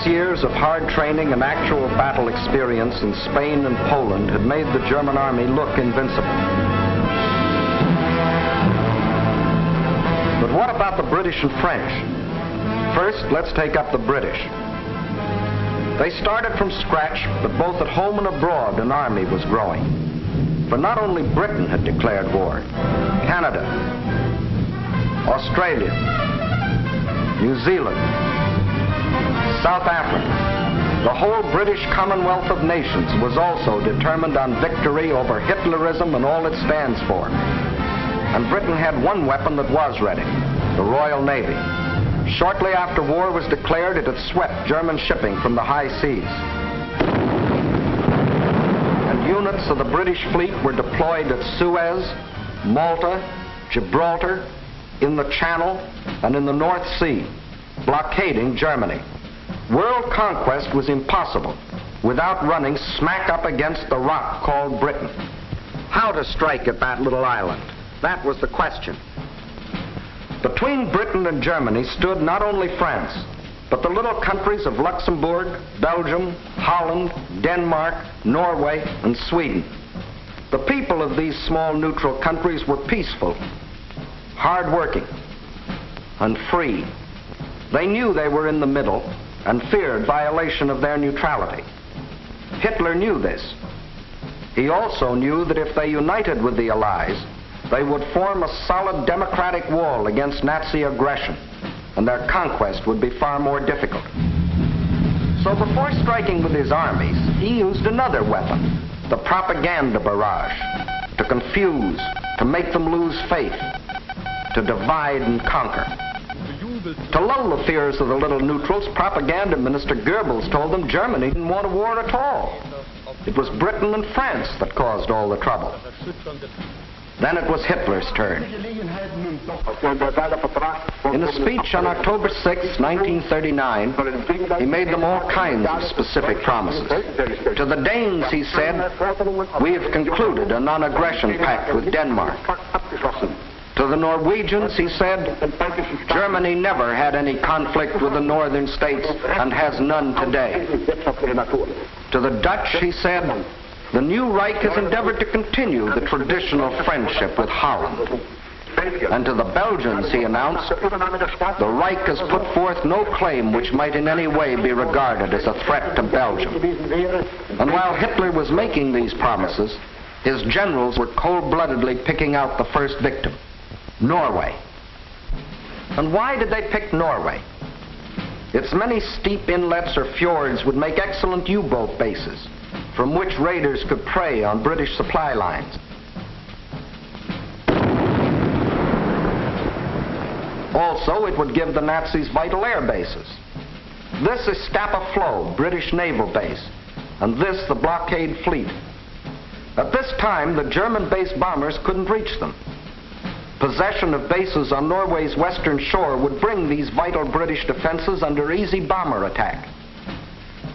6 years of hard training and actual battle experience in Spain and Poland had made the German army look invincible. But what about the British and French? First, let's take up the British. They started from scratch, but both at home and abroad, an army was growing. For not only Britain had declared war, Canada, Australia, New Zealand, South Africa, the whole British Commonwealth of Nations was also determined on victory over Hitlerism and all it stands for. And Britain had one weapon that was ready, the Royal Navy. Shortly after war was declared, it had swept German shipping from the high seas. And units of the British fleet were deployed at Suez, Malta, Gibraltar, in the Channel, and in the North Sea, blockading Germany. World conquest was impossible without running smack up against the rock called Britain. How to strike at that little island? That was the question. Between Britain and Germany stood not only France, but the little countries of Luxembourg, Belgium, Holland, Denmark, Norway, and Sweden. The people of these small neutral countries were peaceful, hard-working, and free. They knew they were in the middle and feared violation of their neutrality. Hitler knew this. He also knew that if they united with the Allies, they would form a solid democratic wall against Nazi aggression, and their conquest would be far more difficult. So before striking with his armies, he used another weapon, the propaganda barrage, to confuse, to make them lose faith, to divide and conquer. To lull the fears of the little neutrals, propaganda minister Goebbels told them Germany didn't want a war at all. It was Britain and France that caused all the trouble. Then it was Hitler's turn. In a speech on October 6, 1939, he made them all kinds of specific promises. To the Danes, he said, "We have concluded a non-aggression pact with Denmark." To the Norwegians, he said, "Germany never had any conflict with the northern states and has none today." To the Dutch, he said, "The new Reich has endeavored to continue the traditional friendship with Holland." And to the Belgians, he announced, "The Reich has put forth no claim which might in any way be regarded as a threat to Belgium." And while Hitler was making these promises, his generals were cold-bloodedly picking out the first victim, Norway. And why did they pick Norway? Its many steep inlets or fjords would make excellent U-boat bases, from which raiders could prey on British supply lines. Also, it would give the Nazis vital air bases. This is Scapa Flow, British naval base, and this the blockade fleet. At this time, the German-based bombers couldn't reach them. Possession of bases on Norway's western shore would bring these vital British defenses under easy bomber attack.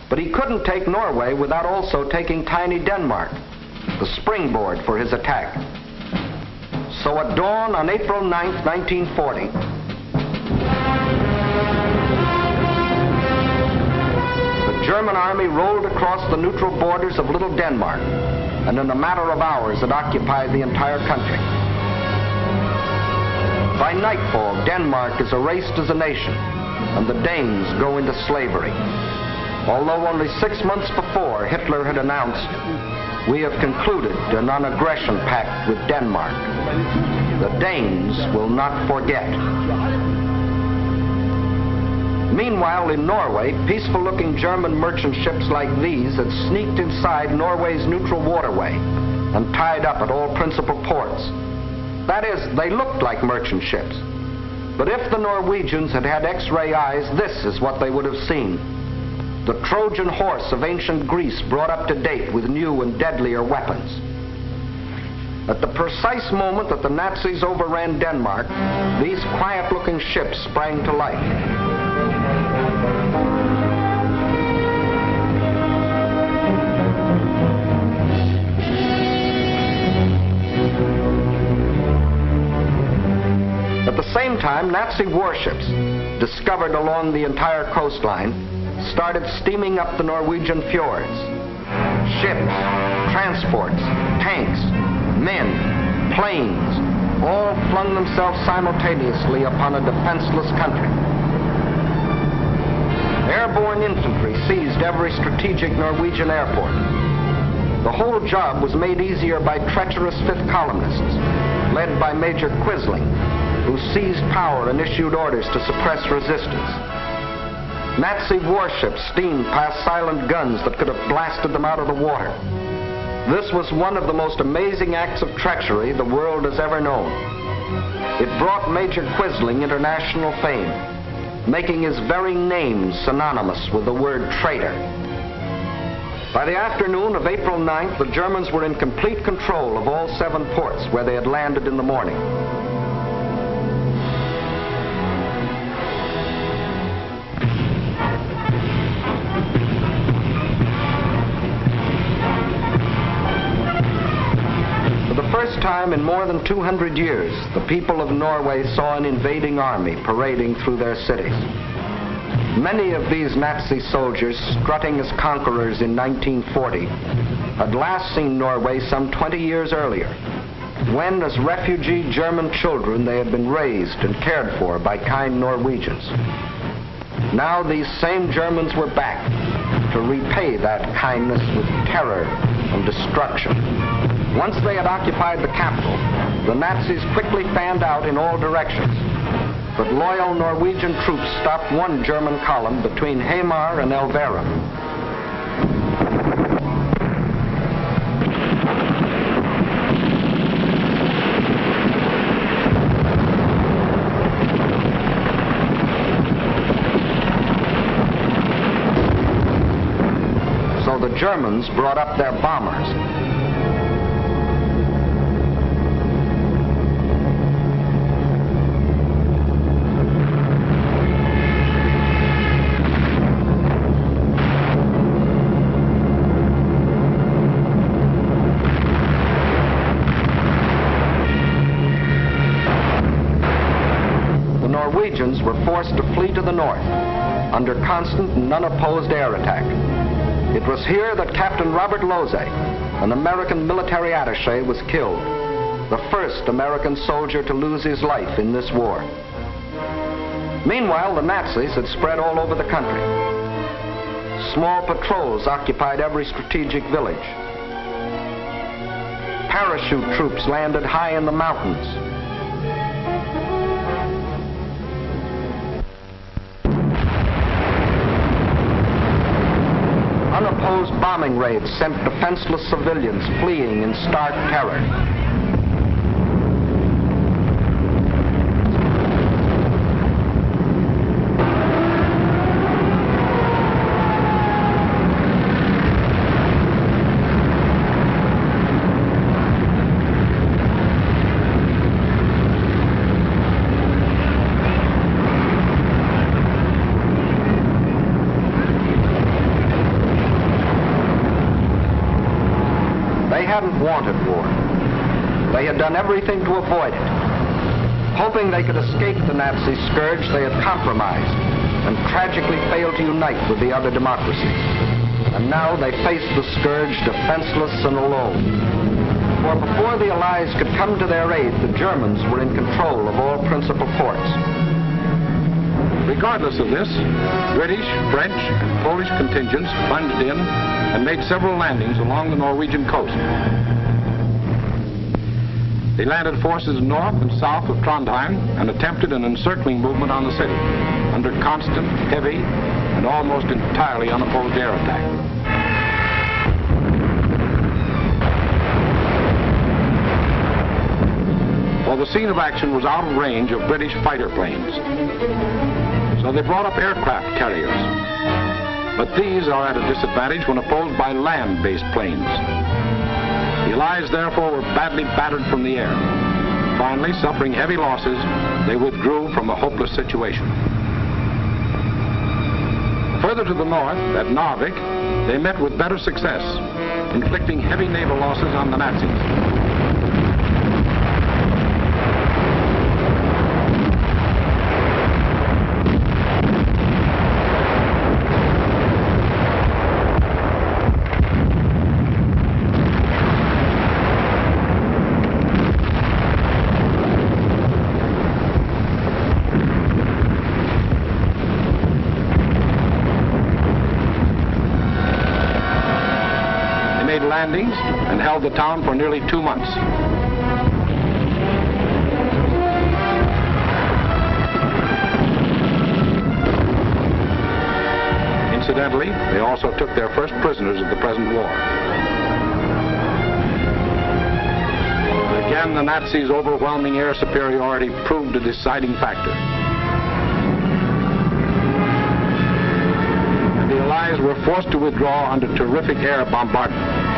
But he couldn't take Norway without also taking tiny Denmark, the springboard for his attack. So at dawn on April 9, 1940, the German army rolled across the neutral borders of little Denmark, and in a matter of hours it occupied the entire country. By nightfall, Denmark is erased as a nation, and the Danes go into slavery. Although only 6 months before, Hitler had announced, "We have concluded a non-aggression pact with Denmark. The Danes will not forget." Meanwhile, in Norway, peaceful-looking German merchant ships like these had sneaked inside Norway's neutral waterway and tied up at all principal ports. That is, they looked like merchant ships. But if the Norwegians had had X-ray eyes, this is what they would have seen. The Trojan horse of ancient Greece brought up to date with new and deadlier weapons. At the precise moment that the Nazis overran Denmark, these quiet-looking ships sprang to life. At the same time, Nazi warships, discovered along the entire coastline, started steaming up the Norwegian fjords. Ships, transports, tanks, men, planes, all flung themselves simultaneously upon a defenseless country. Airborne infantry seized every strategic Norwegian airport. The whole job was made easier by treacherous fifth columnists, led by Major Quisling, who seized power and issued orders to suppress resistance. Nazi warships steamed past silent guns that could have blasted them out of the water. This was one of the most amazing acts of treachery the world has ever known. It brought Major Quisling international fame, making his very name synonymous with the word traitor. By the afternoon of April 9th, the Germans were in complete control of all 7 ports where they had landed in the morning. For the first time in more than 200 years, the people of Norway saw an invading army parading through their cities. Many of these Nazi soldiers, strutting as conquerors in 1940, had last seen Norway some 20 years earlier, when as refugee German children they had been raised and cared for by kind Norwegians. Now these same Germans were back to repay that kindness with terror and destruction. Once they had occupied the capital, the Nazis quickly fanned out in all directions. But loyal Norwegian troops stopped one German column between Hamar and Elverum. So the Germans brought up their bombers. Norwegians were forced to flee to the north under constant and unopposed air attack. It was here that Captain Robert Lose, an American military attaché, was killed, the first American soldier to lose his life in this war. Meanwhile, the Nazis had spread all over the country. Small patrols occupied every strategic village. Parachute troops landed high in the mountains. Unopposed bombing raids sent defenseless civilians fleeing in stark terror. They hadn't wanted war. They had done everything to avoid it. Hoping they could escape the Nazi scourge, they had compromised and tragically failed to unite with the other democracies. And now they faced the scourge defenseless and alone. For before the Allies could come to their aid, the Germans were in control of all principal ports. Regardless of this, British, French, and Polish contingents plunged in and made several landings along the Norwegian coast. They landed forces north and south of Trondheim and attempted an encircling movement on the city under constant, heavy, and almost entirely unopposed air attack. Well, the scene of action was out of range of British fighter planes, so they brought up aircraft carriers. But these are at a disadvantage when opposed by land-based planes. The Allies, therefore, were badly battered from the air. Finally, suffering heavy losses, they withdrew from a hopeless situation. Further to the north, at Narvik, they met with better success, inflicting heavy naval losses on the Nazis. landings and held the town for nearly 2 months. Incidentally, they also took their first prisoners of the present war. Again, the Nazis' overwhelming air superiority proved a deciding factor. And the Allies were forced to withdraw under terrific air bombardment.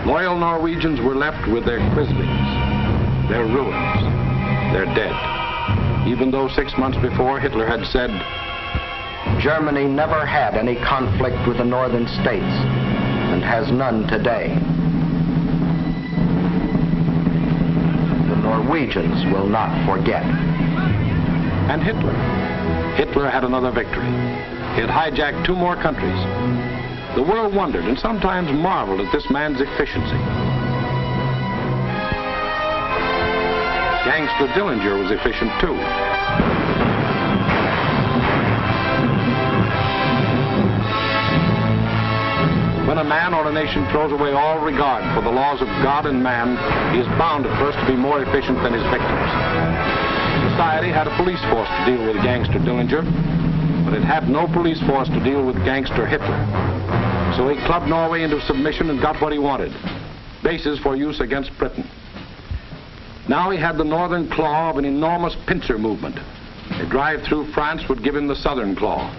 Loyal Norwegians were left with their Krislings, their ruins, their dead. Even though 6 months before Hitler had said, Germany never had any conflict with the northern states and has none today. The Norwegians will not forget. And Hitler had another victory. He had hijacked 2 more countries. The world wondered and sometimes marveled at this man's efficiency. Gangster Dillinger was efficient too. When a man or a nation throws away all regard for the laws of God and man, he is bound at first to be more efficient than his victims. Society had a police force to deal with Gangster Dillinger, but it had no police force to deal with Gangster Hitler. So he clubbed Norway into submission and got what he wanted, bases for use against Britain. Now he had the northern claw of an enormous pincer movement. A drive through France would give him the southern claw.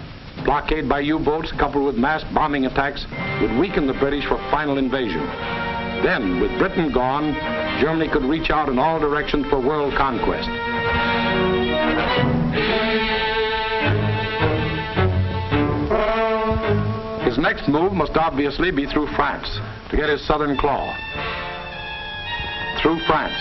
Blockade by U-boats coupled with mass bombing attacks would weaken the British for final invasion. Then, with Britain gone, Germany could reach out in all directions for world conquest. His next move must obviously be through France, to get his southern claw. Through France.